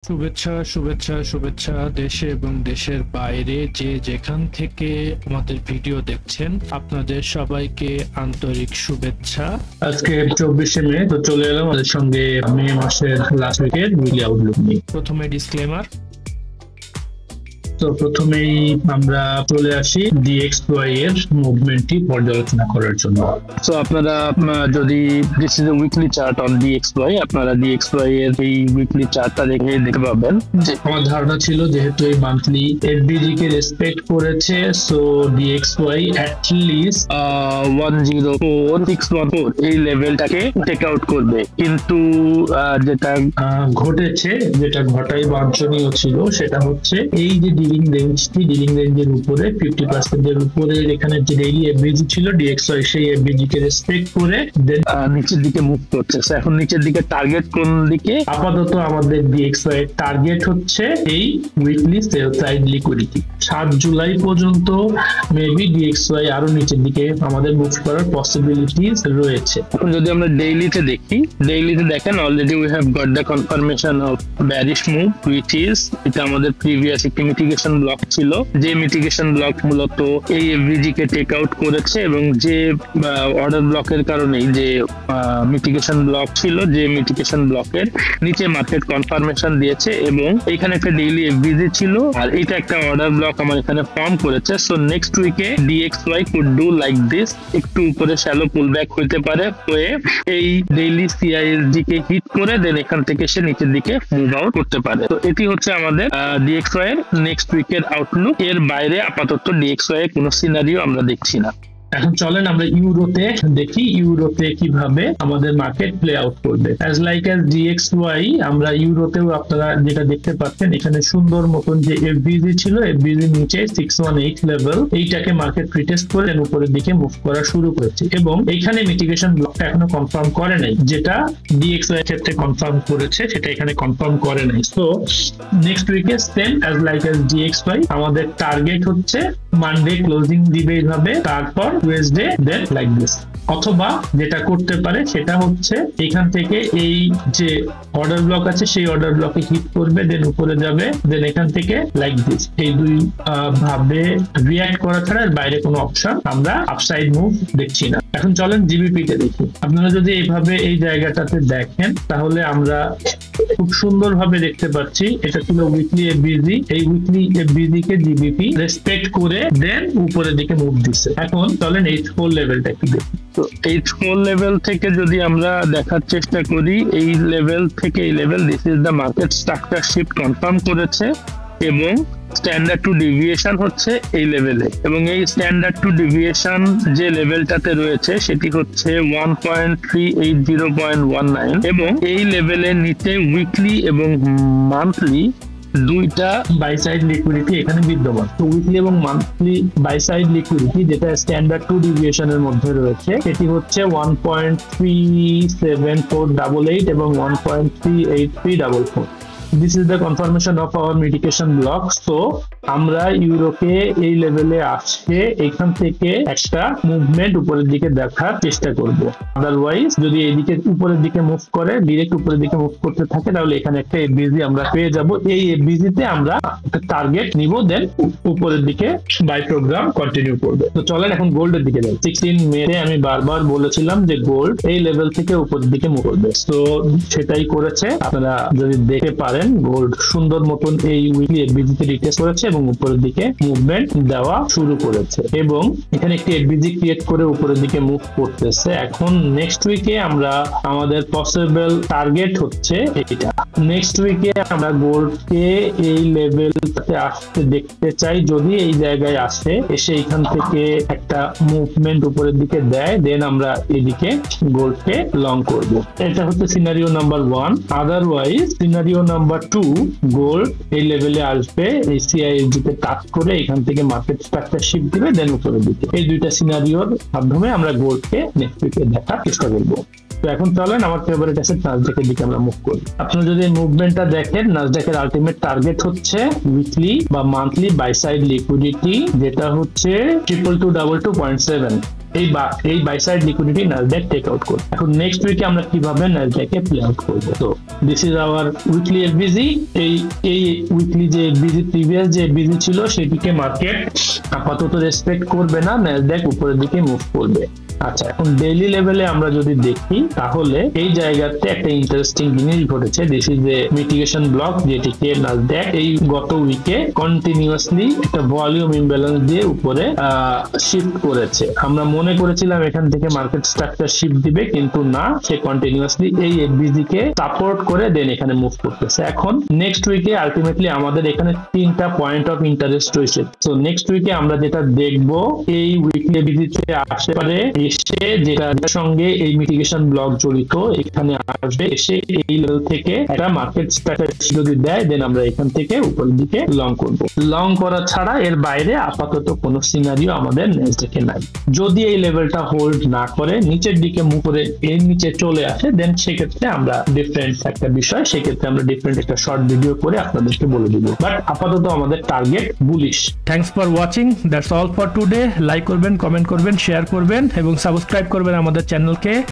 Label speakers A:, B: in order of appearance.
A: শুভেচ্ছা শুভেচ্ছা শুভেচ্ছা দেশে এবং দেশের বাইরে যে যেখান থেকে আমাদের ভিডিও দেখছেন আপনাদের সবাইকে আন্তরিক শুভেচ্ছা। আজকে 24শে মে, তো চলে এলাম আমাদের সঙ্গে মে মাসের লাস্ট উইকের উইকলি আউটলুক নিয়ে। প্রথমে ডিসক্লেমার। তো প্রথমেই আমরা চলে আসি DXY এর মুভমেন্টটি পর্যালোচনা করার জন্য। তো আপনারা যদি this is a weekly chart on DXY, আপনারা DXY এর এই উইকলি চার্টটা দেখতে পাবেন যে আমার ধারণা ছিল যেহেতু এই মান্থলি FBG কে রেসপেক্ট করেছে, সো DXY অ্যাট লিস্ট 104,614 এই লেভেলটাকে টেক আউট করবে, কিন্তু যেটা ঘটেছে, যেটা ঘটাই বাঞ্ছনীয় ছিল, সেটা হচ্ছে এই যে ডিলিং রেঞ্জের উপরে 50% এর উপরে এখানে যে ডেইলি এফবিজি ছিল, DXY সেই এফবিজি কে রেসপেক্ট করে দেন নিচের দিকে মুভ করছে। এখন নিচের দিকে টার্গেট কোন দিকে? আপাতত আমাদের DXY এর টার্গেট হচ্ছে এই weekly sell side liquidity. 7 July পর্যন্ত মেবি DXY আরো নিচের দিকে আমাদের মুভ করার পসিবিলিটিস রয়েছে। এখন যদি আমরা ডেইলিতে দেখি, ডেইলিতে দেখেন already we have got the confirmation of bearish move, which is এটা আমাদের প্রিভিয়াস একটি মিটিগেশন ব্লক ছিল, যে মিটিগেশন ব্লক মূলত এই এফভিজি কে টেক আউট করেছে, এবং যে অর্ডার ব্লকের কারণে যে মিটিগেশন ব্লক ছিল, যে মিটিগেশন ব্লকের নিচে মার্কেট কনফার্মেশন দিয়েছে, এবং এখানে একটা ডেইলি এফভিজি ছিল, আর এটা একটা অর্ডার ব্লক আমার এখানে ফর্ম করেছে। সো নেক্সট উইকে DXY could do like this, একটু উপরে শ্যালো পুল ব্যাক হইতে পারে, হয়ে এই ডেইলি CISD কে হিট করে দেন এখান থেকে সে নিচের দিকে মুভ আউট করতে পারে। তো এটি হচ্ছে আমাদের DXY এর নেক্সট উইকের আউটলুক। এর বাইরে আপাতত DXY এর কোনো সিনারিও আমরা দেখছি না। এখন চলেন আমরা ইউরোতে দেখি, ইউরোতে কিভাবে আমাদের মার্কেট প্লে আউট করবে। অ্যাজ লাইক অ্যাজ DXY, আমরা ইউরোতেও আপনারা যেটা দেখতে পাচ্ছেন, এখানে সুন্দর মতন যে এফবিজি ছিল, এফবিজি নিচে 618 লেভেল, এইটাকে মার্কেট প্রিটেস্ট করে উপরের দিকে মুভ করা শুরু করেছে, এবং এইখানে মিটিগেশন ব্লকটা এখনো কনফার্ম করে নাই। যেটা DXY এর ক্ষেত্রে কনফার্ম করেছে, সেটা এখানে কনফার্ম করে নাই। সো নেক্সট উইকে same as like as DXY, আমাদের টার্গেট হচ্ছে মানডে ক্লোজিং দিবে এইভাবে, তারপর ওয়েডনেসডে দেন লাইক দিস। অথবা যেটা করতে পারে সেটা হচ্ছে এখান থেকে এই যে অর্ডার ব্লক আছে সেই অর্ডার ব্লকে হিট করবে, দেন উপরে যাবে, দেন এখান থেকে লাইক দিস। এই দুই ভাবে রিঅ্যাক্ট করা ছাড়া এর বাইরে কোনো অপশন আমরা আপসাইড মুভ দেখছি না। এখন চলেন জিবিপি তে দেখি। আপনারা যদি এইভাবে এই জায়গাটাতে দেখেন, তাহলে আমরা খুব সুন্দর ভাবে দেখতে পাচ্ছি এটা ছিল উইকলি এফবিজি, এই উইকলি এফবিজি কে জিবিপি রেসপেক্ট করে দেন উপরের দিকে মুভ দিচ্ছে। এখন চলেন H4 লেভেলটা কি দেখি। তো H4 লেভেল থেকে যদি আমরা দেখার চেষ্টা করি, এই লেভেল থেকে এই level, this is the market structure shift confirm করেছে, এবং স্ট্যান্ডার্ড টু ডিভিয়েশন হচ্ছে এই লেভেলে, এবং এই স্ট্যান্ডার্ড টু ডিভিয়েশন যে লেভেলটাতে রয়েছে সেটি হচ্ছে 1.380.19, এবং এই লেভেলের নিচে উইকলি এবং মান্থলি দুইটা বাই সাইড লিকুইডিটি এখানে বিদ্যমান। তো উইকলি এবং মান্থলি বাই সাইড লিকুইডিটি যেটা স্ট্যান্ডার্ড টু ডিভিয়েশনের মধ্যে রয়েছে, সেটি হচ্ছে 1.37488 এবং 1.38344। This is the confirmation of our mitigation block. So আমরা ইউরোপে এই লেভেলে আসছে, এখান থেকে একটা মুভমেন্ট উপরের দিকে দেখার চেষ্টা করব। আদারওয়াইজ যদি এইদিকে উপরের দিকে মুভ করে, ডিরেক্ট উপরের দিকে মুভ করতে থাকে, তাহলে এখানে একটা এফবিজি আমরা পেয়ে যাব। এই এফবিজি তে আমরা একটা টার্গেট নিব, দেন উপরের দিকে বাই প্রোগ্রাম কন্টিনিউ করবে। তো চলেন এখন গোল্ডের দিকে যাই। 16 মে আমি বারবার বলেছিলাম যে গোল্ড এই লেভেল থেকে উপরের দিকে মুভ করবে, তো সেটাই করেছে। আপনারা যদি দেখতে পারেন, গোল্ড সুন্দর মতন এই উইকলি এফবিজি তে রিটেস্ট করেছে এবং উপরের দিকে মুভমেন্ট দেওয়া শুরু করেছে, এবং এখানে একটি এফবিজি ক্রিয়েট করে উপরের দিকে মুভ করতেছে। এখন নেক্সট উইকে আমরা আমাদের পসিবল টার্গেট হচ্ছে এটা। নেক্সট উইকে আমরা গোল্ডকে এই লেভেলটাতে আসতে দেখতে চাই। যদি এই জায়গায় আসে, এসে এখান থেকে একটা মুভমেন্ট উপরের দিকে দেয়, দেন আমরা এদিকে গোল্ডকে লং করব। এটা হচ্ছে scenario number 1। Otherwise scenario number 2, gold এই লেভেলে আসবে, এই CISD তে টাচ করে এখান থেকে মার্কেট স্ট্রাকচার শিফট দিবে, দেন উপরের দিকে। এই দুইটা সিনারিওর মাধ্যমে আমরা গোল্ডকে নেক্সট উইকে দেখার চেষ্টা করব। তো এখন চলেন আমার ফেভারিট অ্যাসেট নাসডাকের দিকে আমরা মুভ করি। আপনারা যদি এই মুভমেন্টটা দেখেন, নাসডাকের আলটিমেট টার্গেট হচ্ছে উইকলি বা মান্থলি বাই সাইড লিকুইডিটি, যেটা হচ্ছে 2222.7। এই buy side liquidity Nasdaq take out করবে। এখন নেক্সট উইকে আমরা কিভাবে ন্যাসড্যাকে প্লে আউট করবো। তো this is our weekly FBG. এই উইকলি যে এফবিজি প্রিভিয়াস যে এফবিজি ছিল সেটিকে মার্কেট আপাতত রেসপেক্ট করবে না, ন্যাসড্যাক উপরের দিকে মুভ করবে। আচ্ছা, এখন ডেইলি লেভেলে আমরা যদি দেখি তাহলে এই জায়গাতে একটা ইন্টারেস্টিং জিনিস ঘটেছে। This is a mitigation block, যেটিকে নাসড্যাক এই গত উইকে কন্টিনিউয়াসলি একটা ভলিউম ইমব্যালেন্স দিয়ে উপরে শিফট করেছে। আমরা মনে করেছিলাম এখান থেকে মার্কেট স্ট্রাকচার শিফট দিবে, কিন্তু না, সে কন্টিনিউয়াসলি এই এফবিজি কে সাপোর্ট করে দেন এখানে মুভ করতেছে। এখন নেক্সট উইকে আলটিমেটলি আমাদের এখানে 3টা পয়েন্ট অফ ইন্টারেস্ট রয়েছে। সো নেক্সট উইকে আমরা যেটা দেখবো, এই উইকলি এফবিজিতে আসতে পারে এসে যেটার সঙ্গে এই মিটিগেশন ব্লক জড়িত এখানে আসবে, এসে এই লেভেল থেকে একটা মার্কেট স্ট্রাকচার যদি দেয়, দেন আমরা এখান থেকে উপরের দিকে লং করব। লং করা ছাড়া এর বাইরে আপাতত কোনো সিনারিও আমাদের ন্যাসড্যাকে নাই। যদি এই লেভেলটা হোল্ড না করে নিচের দিকে মুভ করে এর নিচে চলে আসে, দেন সেক্ষেত্রে আমরা ডিফারেন্ট একটা বিষয়, সেক্ষেত্রে আমরা ডিফারেন্ট একটা শর্ট ভিডিও করে আপনাদেরকে বলে দিব। বাট আপাতত আমাদের target bullish. Thanks for watching, that's all for today. Like করবেন, কমেন্ট করবেন, শেয়ার করবেন এবং সাবস্ক্রাইব করবেন আমাদের চ্যানেলকে।